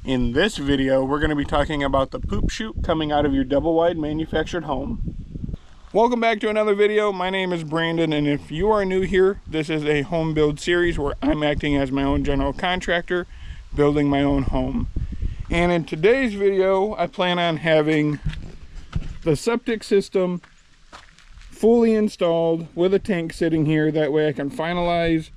In this video, we're going to be talking about the poop chute coming out of your double wide manufactured home. Welcome back to another video. My name is Brandon, and if you are new here, this is a home build series where I'm acting as my own general contractor, building my own home. And in today's video, I plan on having the septic system fully installed with a tank sitting here. That way I can finalize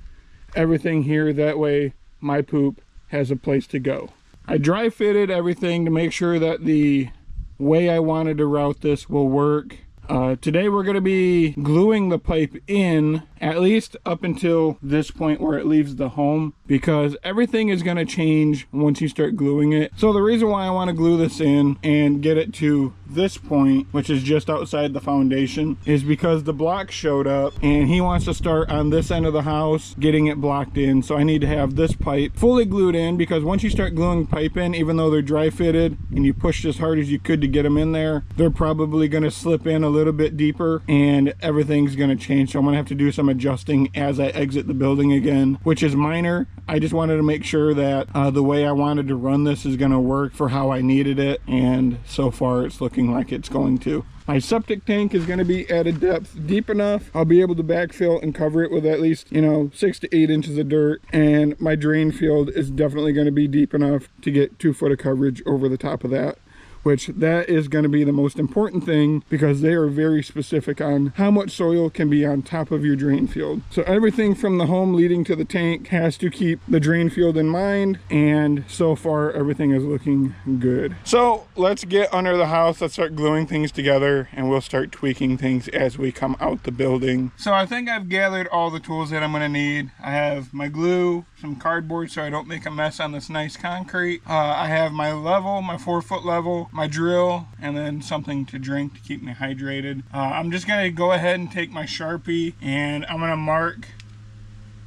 everything here. That way my poop has a place to go. I dry fitted everything to make sure that the way I wanted to route this will work. Today we're going to be gluing the pipe in, at least up until this point where it leaves the home, because everything is going to change once you start gluing it. So the reason why I want to glue this in and get it to this point, which is just outside the foundation, is because the block showed up and he wants to start on this end of the house getting it blocked in. So I need to have this pipe fully glued in, because once you start gluing pipe in, even though they're dry fitted and you pushed as hard as you could to get them in there, they're probably going to slip in a little bit deeper and everything's going to change. So I'm going to have to do some adjusting as I exit the building again, which is minor. I just wanted to make sure that the way I wanted to run this is going to work for how I needed it, and so far it's looking like it's going to. My septic tank is going to be at a depth deep enough I'll be able to backfill and cover it with at least, 6 to 8 inches of dirt, and my drain field is definitely going to be deep enough to get 2 foot of coverage over the top of that, which that is going to be the most important thing, because they are very specific on how much soil can be on top of your drain field. So everything from the home leading to the tank has to keep the drain field in mind, and so far everything is looking good. So let's get under the house, let's start gluing things together, and we'll start tweaking things as we come out the building. So I think I've gathered all the tools that I'm going to need. I have my glue, some cardboard so I don't make a mess on this nice concrete. I have my level, my 4-foot level, my drill, and then something to drink to keep me hydrated. I'm just gonna go ahead and take my Sharpie and I'm gonna mark,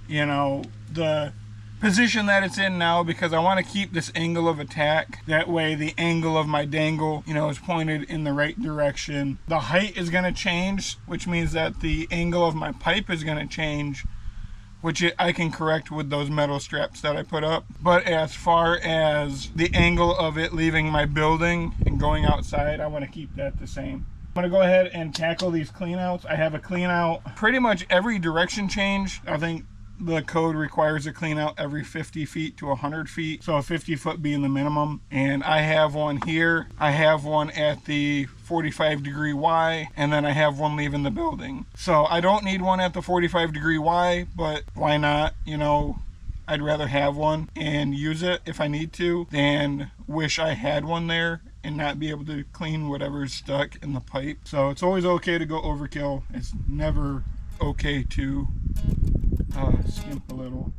the position that it's in now, because I want to keep this angle of attack. That way the angle of my dangle, is pointed in the right direction. The height is gonna change, which means that the angle of my pipe is gonna change, which I can correct with those metal straps that I put up. But as far as the angle of it leaving my building and going outside, I want to keep that the same. I'm gonna go ahead and tackle these cleanouts. I have a clean out pretty much every direction change. I think the code requires a clean out every 50 feet to 100 feet. So a 50 foot being the minimum. And I have one here. I have one at the 45-degree Y, and then I have one leaving the building. So I don't need one at the 45-degree Y, but why not? I'd rather have one and use it if I need to than wish I had one there and not be able to clean whatever's stuck in the pipe. So it's always okay to go overkill. It's never okay to skimp a little.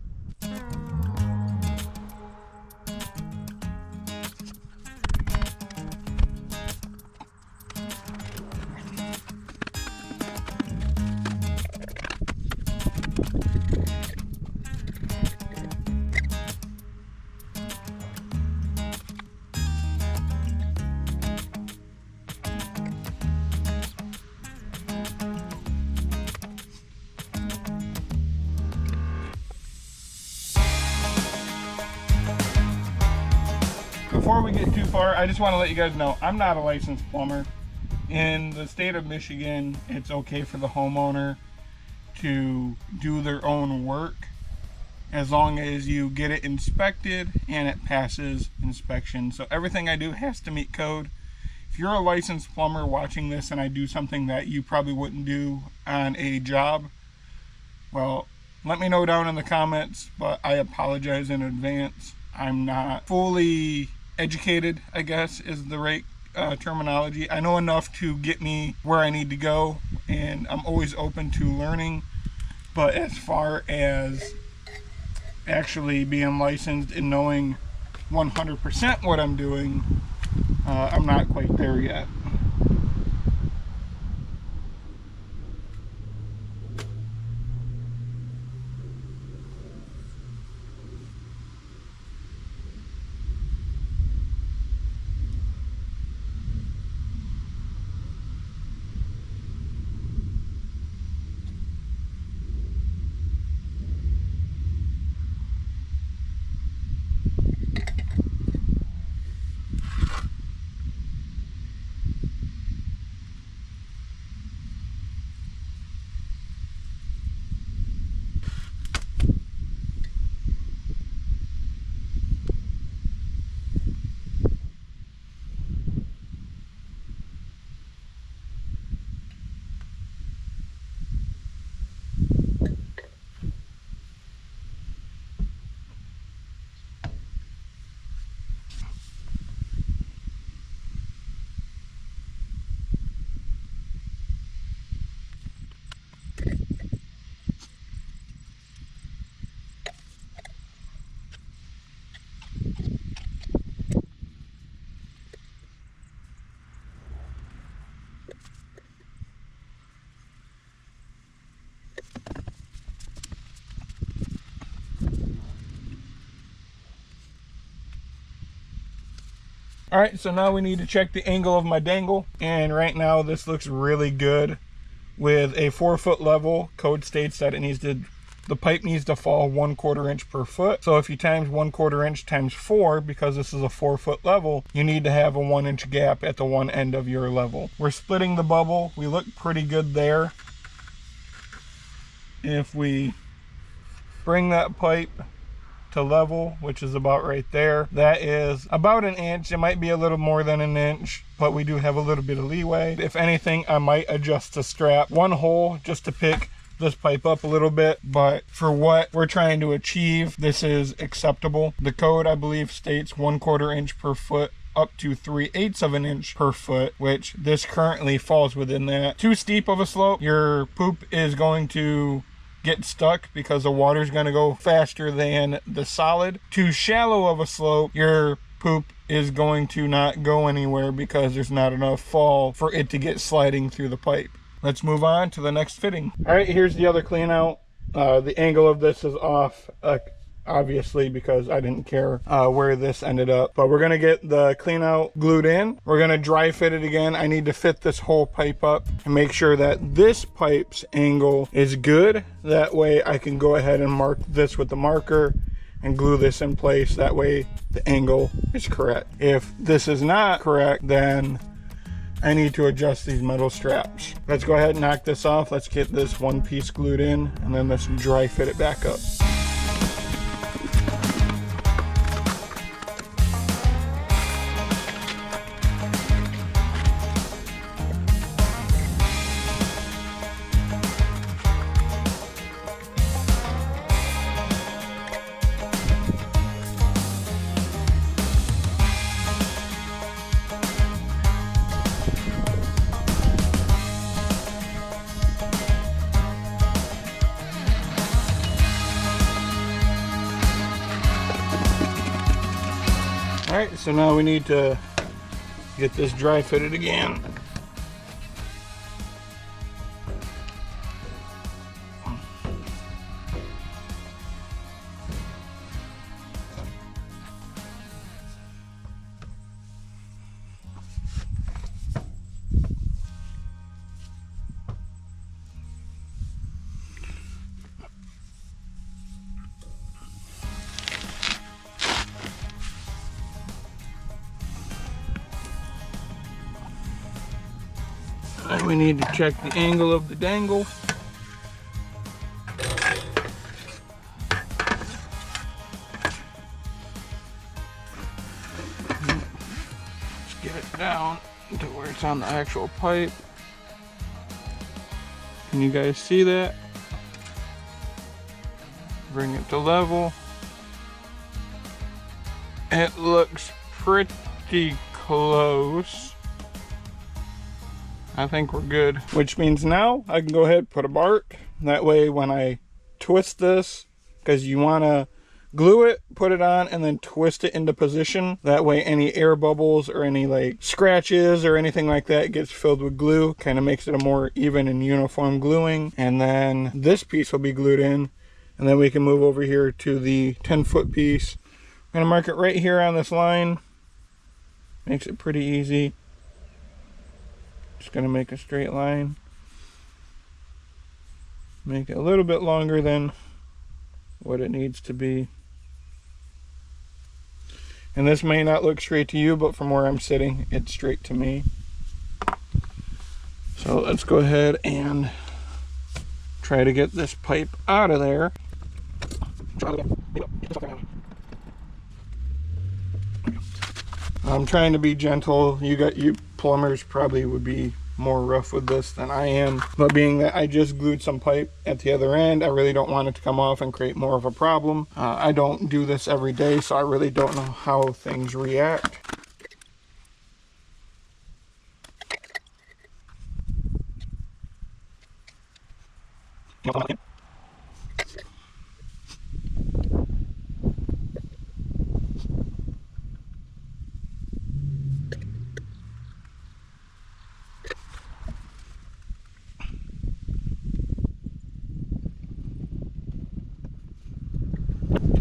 Before we get too far, I just want to let you guys know I'm not a licensed plumber. In the state of Michigan, it's okay for the homeowner to do their own work as long as you get it inspected and it passes inspection. So everything I do has to meet code. If you're a licensed plumber watching this and I do something that you probably wouldn't do on a job, well, let me know down in the comments, but I apologize in advance. I'm not fully educated, I guess is the right terminology. I know enough to get me where I need to go, and I'm always open to learning. But as far as actually being licensed and knowing 100% what I'm doing, I'm not quite there yet. All right, so now we need to check the angle of my dangle. And right now this looks really good. With a 4-foot level, code states that the pipe needs to fall 1/4 inch per foot. So if you times 1/4 inch times 4, because this is a 4-foot level, you need to have a 1-inch gap at the one end of your level. We're splitting the bubble. We look pretty good there. If we bring that pipe to level, which is about right there, that is about an inch. It might be a little more than an inch, but we do have a little bit of leeway. If anything, I might adjust the strap one hole just to pick this pipe up a little bit, but for what we're trying to achieve, this is acceptable. The code, I believe, states 1/4 inch per foot up to 3/8 of an inch per foot, which this currently falls within that. Too steep of a slope, your poop is going to get stuck because the water's going to go faster than the solid. Too shallow of a slope, your poop is going to not go anywhere because there's not enough fall for it to get sliding through the pipe. Let's move on to the next fitting. All right, here's the other clean out. The angle of this is off, obviously, because I didn't care where this ended up. But we're gonna get the clean out glued in. We're gonna dry fit it again. I need to fit this whole pipe up and make sure that this pipe's angle is good. That way I can go ahead and mark this with the marker and glue this in place. That way the angle is correct. If this is not correct, then I need to adjust these metal straps. Let's go ahead and knock this off. Let's get this one piece glued in, and then let's dry fit it back up. All right, so now we need to get this dry fitted again. And we need to check the angle of the dangle. Let's get it down to where it's on the actual pipe. Can you guys see that? Bring it to level. It looks pretty close. I think we're good. Which means now I can go ahead and put a bark. That way when I twist this, because you want to glue it, put it on, and then twist it into position. That way any air bubbles or any like scratches or anything like that gets filled with glue. Kind of makes it a more even and uniform gluing. And then this piece will be glued in. And then we can move over here to the 10-foot piece. I'm going to mark it right here on this line. Makes it pretty easy. Just going to make a straight line. Make it a little bit longer than what it needs to be. And this may not look straight to you, but from where I'm sitting, it's straight to me. So let's go ahead and try to get this pipe out of there. I'm trying to be gentle. You plumbers probably would be more rough with this than I am, but being that I just glued some pipe at the other end, I really don't want it to come off and create more of a problem. I don't do this every day, so I really don't know how things react.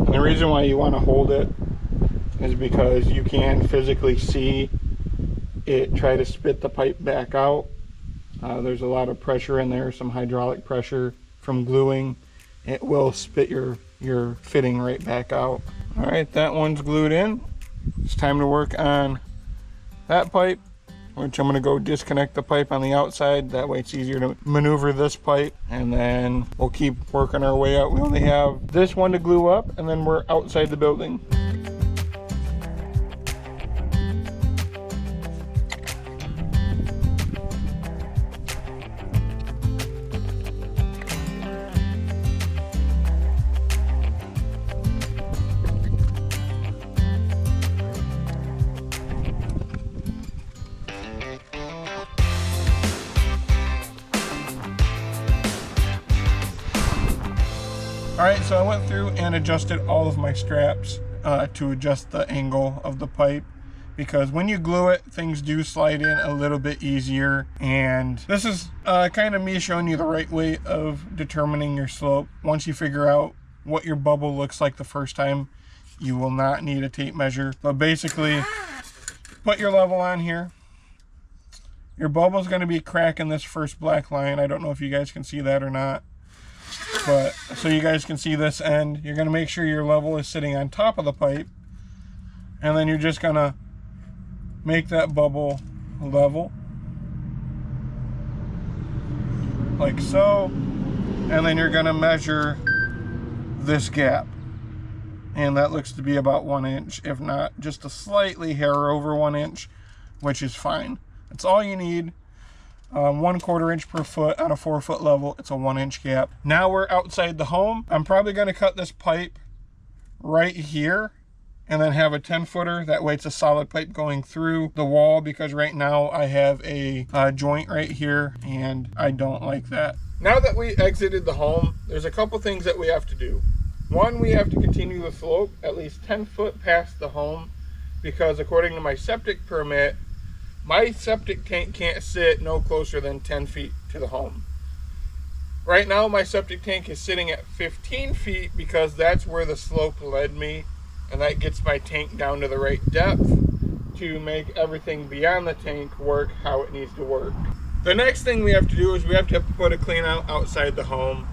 The reason why you want to hold it is because you can physically see it try to spit the pipe back out. There's a lot of pressure in there, some hydraulic pressure from gluing. It will spit your fitting right back out. All right, that one's glued in. It's time to work on that pipe, which I'm going to go disconnect the pipe on the outside. That way it's easier to maneuver this pipe, and then we'll keep working our way out. We only have this one to glue up, and then we're outside the building. Alright, so I went through and adjusted all of my straps to adjust the angle of the pipe, because when you glue it, things do slide in a little bit easier. And this is kind of me showing you the right way of determining your slope. Once you figure out what your bubble looks like the first time, you will not need a tape measure. But basically, put your level on here. Your bubble is going to be cracking this first black line. I don't know if you guys can see that or not. But so you guys can see this end, you're going to make sure your level is sitting on top of the pipe, and then you're just going to make that bubble level like so, and then you're going to measure this gap, and that looks to be about 1 inch, if not just a slightly hair over 1 inch, which is fine. That's all you need. 1/4 inch per foot on a 4-foot level. It's a 1 inch gap. Now we're outside the home. I'm probably going to cut this pipe right here and then have a 10-footer. That way it's a solid pipe going through the wall, because right now I have a joint right here and I don't like that. Now that we exited the home, there's a couple things that we have to do. One, we have to continue the slope at least 10 foot past the home, because according to my septic permit, my septic tank can't sit no closer than 10 feet to the home. Right now, my septic tank is sitting at 15 feet because that's where the slope led me, and that gets my tank down to the right depth to make everything beyond the tank work how it needs to work. The next thing we have to do is we have to put a clean out outside the home.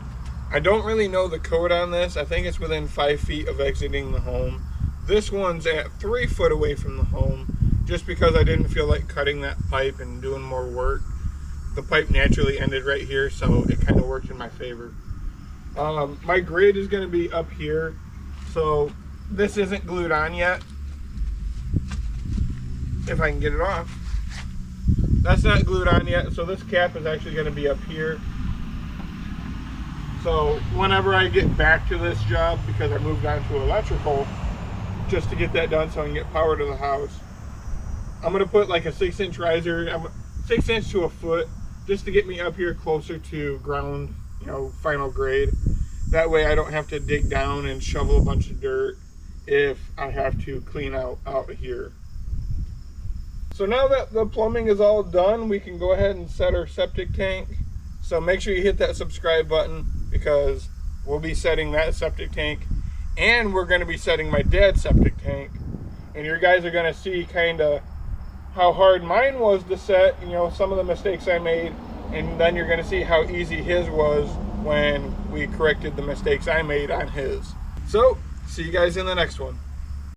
I don't really know the code on this. I think it's within 5 feet of exiting the home. This one's at 3 foot away from the home, just because I didn't feel like cutting that pipe and doing more work. The pipe naturally ended right here, so it kind of worked in my favor. My grid is going to be up here, so this isn't glued on yet. If I can get it off. That's not glued on yet, so this cap is actually going to be up here. So whenever I get back to this job, because I moved on to electrical, just to get that done so I can get power to the house, I'm going to put like a 6-inch riser, 6 inch to a foot, just to get me up here closer to ground, final grade. That way I don't have to dig down and shovel a bunch of dirt if I have to clean out here. So now that the plumbing is all done, we can go ahead and set our septic tank. So make sure you hit that subscribe button, because we'll be setting that septic tank, and we're going to be setting my dad's septic tank. And you guys are going to see kind of how hard mine was to set, some of the mistakes I made, and then you're going to see how easy his was when we corrected the mistakes I made on his. So, see you guys in the next one.